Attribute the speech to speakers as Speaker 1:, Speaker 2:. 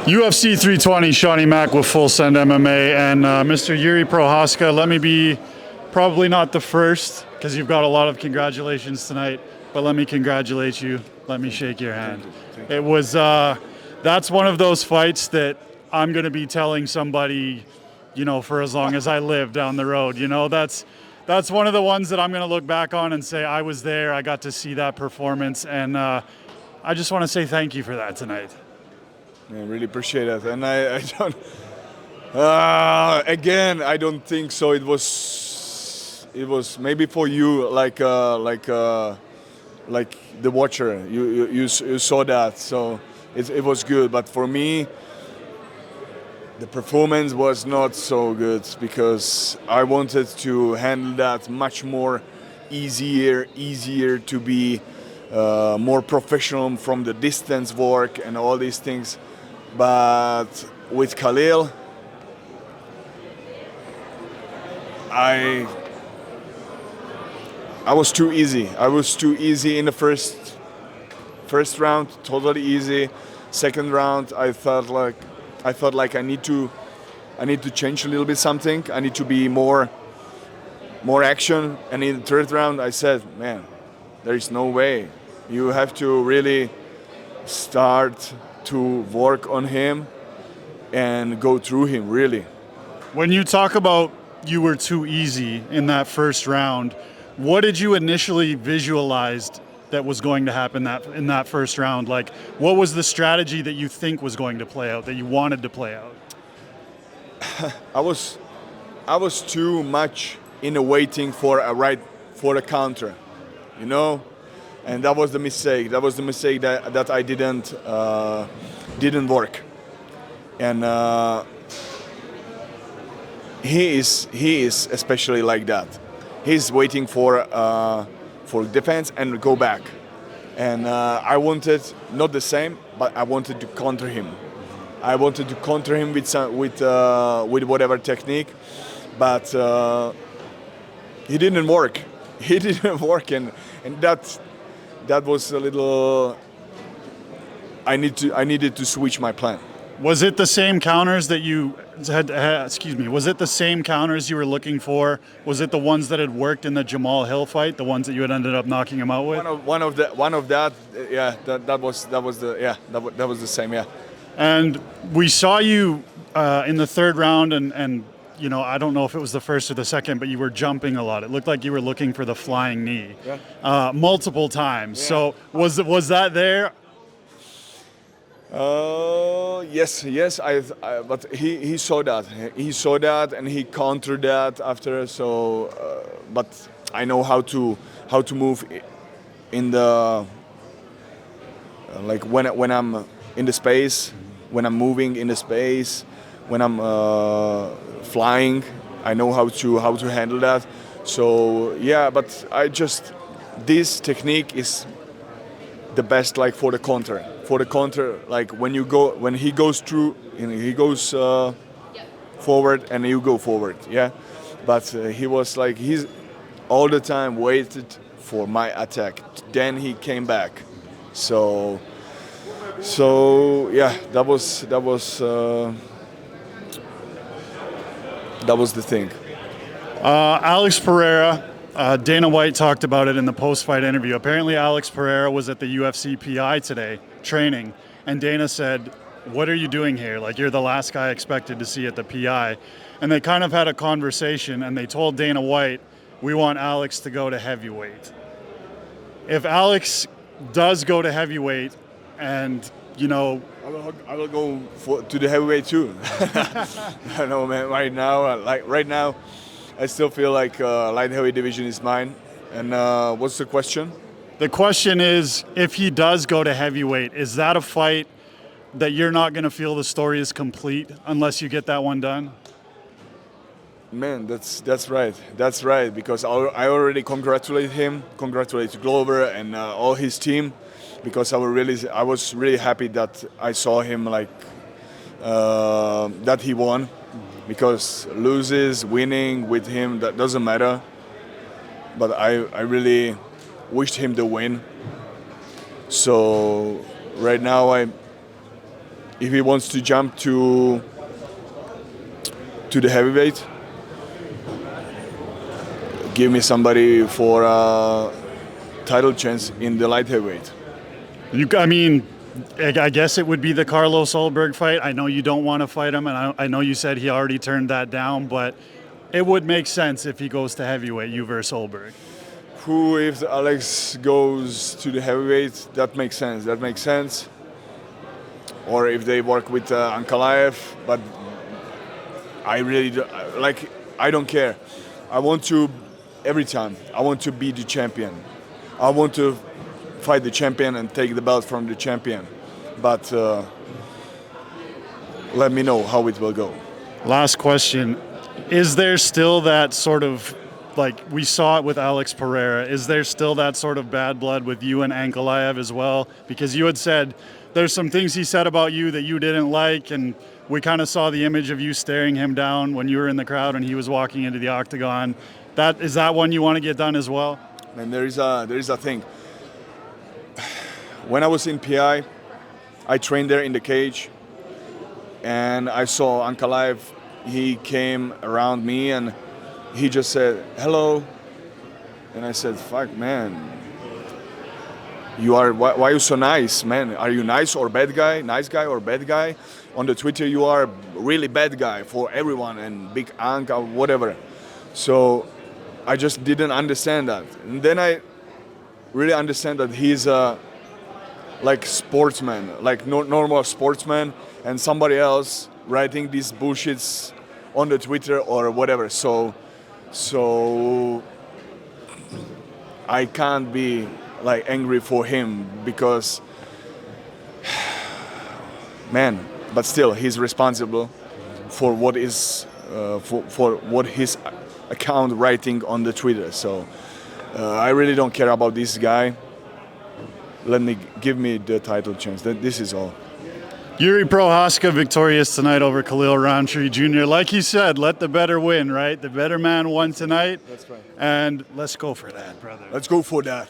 Speaker 1: UFC 320, Shawnee Mack with Full Send MMA, and Mr. Jiri Prochazka, let me be probably not the first, because you've got a lot of congratulations tonight, but let me congratulate you. Let me shake your hand. Thank you. It was, that's one of those fights that I'm going to be telling somebody, for as long as I live down the road. That's one of the ones that I'm going to look back on and say, I was there, I got to see that performance, and I just want to say thank you for that tonight.
Speaker 2: I really appreciate it, and I don't. Again, I don't think so. It was maybe for you, like the watcher. You saw that, so it was good. But for me, the performance was not so good because I wanted to handle that much more easier to be more professional from the distance work and all these things. But with Khalil, I was too easy. I was too easy in the first round, totally easy. Second round, I felt like I need to change a little bit something. I need to be more action. And in the third round, I said, man, there is no way. You have to really start to work on him and go through him, really.
Speaker 1: When you talk about you were too easy in that first round, what did you initially visualize that was going to happen in that first round? Like, what was the strategy that you think was going to play out, that you wanted to play out?
Speaker 2: I was too much in a waiting for a counter, and that was the mistake. That was the mistake that I didn't work. And he is especially like that. He's waiting for defense and go back. And I wanted not the same, but I wanted to counter him. I wanted to counter him with whatever technique, but he didn't work. He didn't work, and that was a little. I needed to switch my plan.
Speaker 1: Was it the same counters that you had? Was it the same counters you were looking for? Was it the ones that had worked in the Jamal Hill fight? The ones that you had ended up knocking him out with?
Speaker 2: One of that. Yeah, that was the same. Yeah.
Speaker 1: And we saw you in the third round, and I don't know if it was the first or the second, but you were jumping a lot. It looked like you were looking for the flying knee multiple times. Yeah. So was that there?
Speaker 2: Yes. But he saw that. He saw that, and he countered that after. So, but I know how to move in the like when I'm in the space, when I'm moving in the space, when I'm flying. I know how to handle that. So yeah, but this technique is the best, like for the counter. For the counter, like when he goes through, he goes forward and you go forward, yeah. But he was like he's all the time waited for my attack. Then he came back. So yeah, that was the thing.
Speaker 1: Alex Pereira. Dana White talked about it in the post-fight interview. Apparently, Alex Pereira was at the UFC PI today training, and Dana said, "What are you doing here? Like, you're the last guy I expected to see at the PI." And they kind of had a conversation, and they told Dana White, "We want Alex to go to heavyweight." If Alex does go to heavyweight, and
Speaker 2: I will go to the heavyweight too. I know, man. Right now. I still feel like light heavy division is mine. And what's the question?
Speaker 1: The question is, if he does go to heavyweight, is that a fight that you're not going to feel the story is complete unless you get that one done?
Speaker 2: Man, that's right. That's right. Because I already congratulate him, congratulate Glover and all his team, because I was really happy that I saw him that he won. Because loses, winning with him, that doesn't matter. But I really wished him the win. So right now if he wants to jump to the heavyweight, give me somebody for a title chance in the light heavyweight.
Speaker 1: I mean, I guess it would be the Carlos Ulberg fight. I know you don't want to fight him, and I know you said he already turned that down, but it would make sense if he goes to heavyweight, you versus Ulberg.
Speaker 2: If Alex goes to the heavyweight, that makes sense. That makes sense. Or if they work with Ankalaev, but I really I don't care. I want to every time. I want to be the champion. I want to fight the champion and take the belt from the champion. But let me know how it will go.
Speaker 1: Last question. Is there still that sort of, like we saw it with Alex Pereira, is there still that sort of bad blood with you and Ankalaev as well? Because you had said there's some things he said about you that you didn't like, and we kind of saw the image of you staring him down when you were in the crowd and he was walking into the octagon. Is that one you want to get done as well?
Speaker 2: And there is a thing. When I was in PI, I trained there in the cage, and I saw Ankalaev. He came around me and he just said hello, and I said, "Fuck, man, why are you so nice, man? Are you nice or bad guy? Nice guy or bad guy? On the Twitter, you are really bad guy for everyone and big Anka, whatever." So I just didn't understand that, and then I really understand that he's a sportsman, normal sportsman, and somebody else writing these bullshits on the Twitter or whatever. So I can't be angry for him because, man, but still he's responsible for what is for what his account writing on the Twitter. So I really don't care about this guy. Give me the title chance. This is all.
Speaker 1: Jiri Prochazka victorious tonight over Khalil Rountree Jr. Like you said, let the better win, right? The better man won tonight.
Speaker 2: That's right.
Speaker 1: And let's go for that, brother.
Speaker 2: Let's go for that.